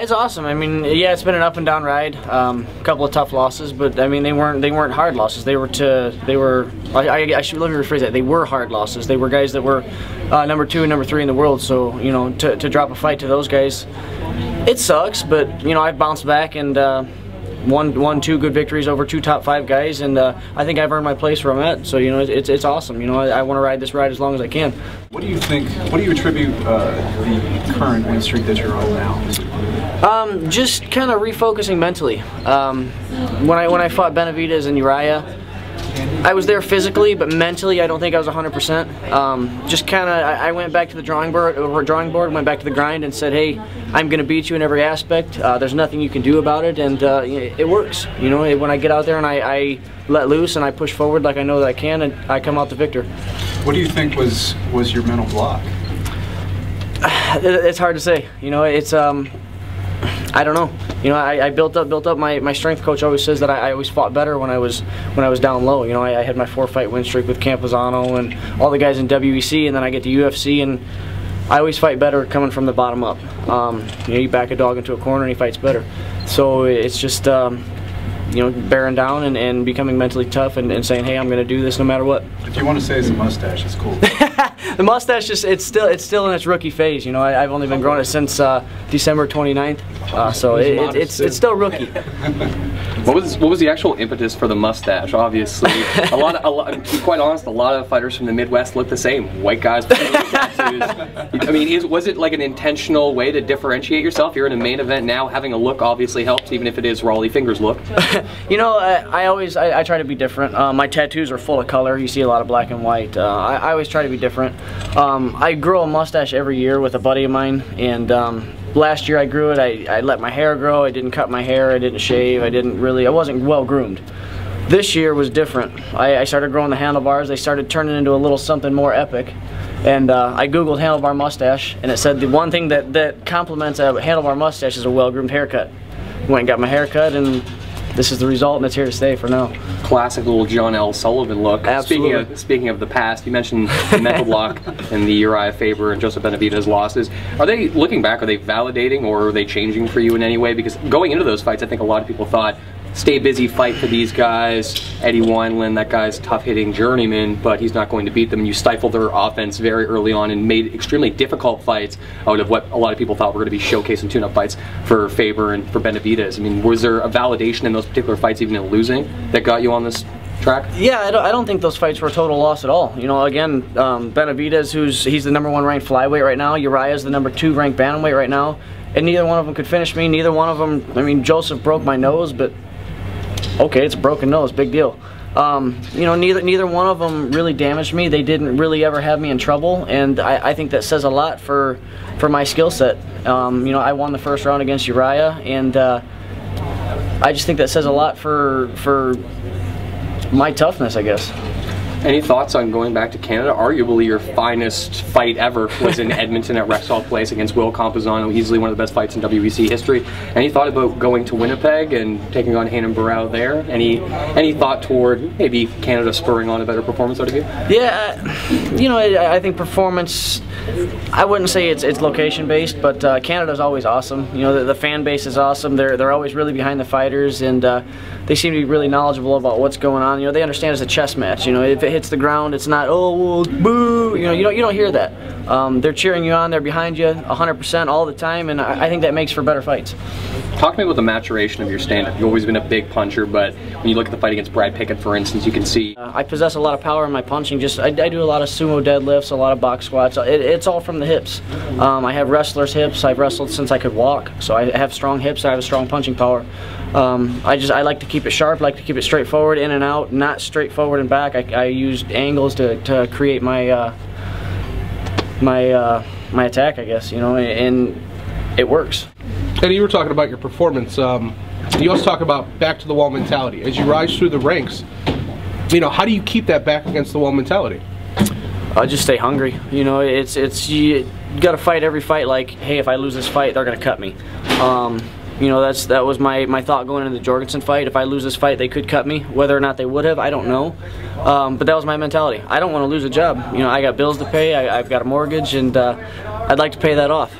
It's awesome. I mean, yeah, it's been an up and down ride. A couple of tough losses, but I mean, they weren't hard losses. I should let me rephrase that. They were hard losses. They were guys that were number 2 and number 3 in the world. So you know, to drop a fight to those guys, it sucks. But you know, I've bounced back and won 2 good victories over 2 top 5 guys, and I think I've earned my place where I'm at. So you know, it's awesome. You know, I want to ride this ride as long as I can. What do you think? What do you attribute the current win streak that you're on now? Just kind of refocusing mentally. When I fought Benavidez and Uriah, I was there physically, but mentally I don't think I was 100%. Just kind of, I went back to the drawing board, went back to the grind and said, hey, I'm going to beat you in every aspect. There's nothing you can do about it, and it works. You know, when I get out there and I let loose and I push forward like I know that I can, and I come out the victor. What do you think was your mental block? It's hard to say. You know, it's I don't know. You know, I built up. My strength coach always says that I always fought better when I was down low. You know, I had my 4-fight win streak with Campuzano and all the guys in WEC, and then I get to UFC, and I always fight better coming from the bottom up. You know, you back a dog into a corner and he fights better. So it's just you know, bearing down and becoming mentally tough and saying, hey, I'm going to do this no matter what. If you want to say it's a mustache, it's cool. The mustache, it's still in its rookie phase. You know, I've only been growing it since December 29th, so it's still rookie. What was the actual impetus for the mustache? Obviously, a lot. To be quite honest, a lot of fighters from the Midwest look the same. White guys with tattoos. I mean, was it like an intentional way to differentiate yourself? You're in a main event now. Having a look obviously helps, even if it is Raleigh Fingers look. You know, I try to be different. My tattoos are full of color. You see a lot of black and white. I always try to be different. I grow a mustache every year with a buddy of mine, and last year I grew it. I let my hair grow. I didn't cut my hair. I didn't shave. I wasn't well groomed. This year was different. I started growing the handlebars. They started turning into a little something more epic. And I googled handlebar mustache, and it said the one thing that complements a handlebar mustache is a well-groomed haircut. Went and got my hair cut, and this is the result, and it's here to stay for now. Classic little John L. Sullivan look. Absolutely. Speaking of the past, you mentioned the mental block and the Uriah Faber and Joseph Benavidez losses. Are they, looking back, are they validating or are they changing for you in any way? Because going into those fights, I think a lot of people thought, stay busy, fight for these guys. Eddie Wineland, that guy's tough-hitting journeyman, but he's not going to beat them. And you stifled their offense very early on and made extremely difficult fights out of what a lot of people thought were going to be showcase and tune-up fights for Faber and for Benavidez. I mean, was there a validation in those particular fights, even in losing, that got you on this track? Yeah, I don't think those fights were a total loss at all. You know, again, Benavidez, he's the #1 ranked flyweight right now. Uriah's the #2 ranked bantamweight right now, and neither one of them could finish me. Neither one of them. I mean, Joseph broke my nose, but okay, it's a broken nose, big deal. You know, neither one of them really damaged me. They didn't really ever have me in trouble, and I think that says a lot for my skill set. You know, I won the first round against Uriah, and I just think that says a lot for my toughness, I guess. Any thoughts on going back to Canada? Arguably your finest fight ever was in Edmonton at Rexall Place against Will Campuzano, easily one of the best fights in WEC history. Any thought about going to Winnipeg and taking on Hanan Barrow there? Any thought toward maybe Canada spurring on a better performance out of you? Yeah, you know, I think performance, I wouldn't say it's location based, but Canada's always awesome. You know, the fan base is awesome. They're always really behind the fighters, and they seem to be really knowledgeable about what's going on. You know, they understand it's a chess match. You know, if it hits the ground, it's not, oh, well, boo. You know, you don't hear that. They're cheering you on. They're behind you 100% all the time, and I think that makes for better fights. Talk to me about the maturation of your stand-up. You've always been a big puncher, but when you look at the fight against Brad Pickett, for instance, you can see I possess a lot of power in my punching. I do a lot of sumo deadlifts, a lot of box squats. It's all from the hips. I have wrestler's hips. I've wrestled since I could walk, so I have strong hips. I have a strong punching power. I like to keep it sharp, like to keep it straightforward, in and out, not straightforward and back. I used angles to create my my attack, I guess, you know, and it works. And you were talking about your performance. You also talk about back to the wall mentality. As you rise through the ranks, you know, how do you keep that back against the wall mentality? Just stay hungry. You know, you got to fight every fight like, hey, if I lose this fight, they're gonna cut me. You know, that was my thought going into the Jorgensen fight. If I lose this fight, they could cut me. Whether or not they would have, I don't know. But that was my mentality. I don't want to lose a job. You know, I got bills to pay. I've got a mortgage, and I'd like to pay that off.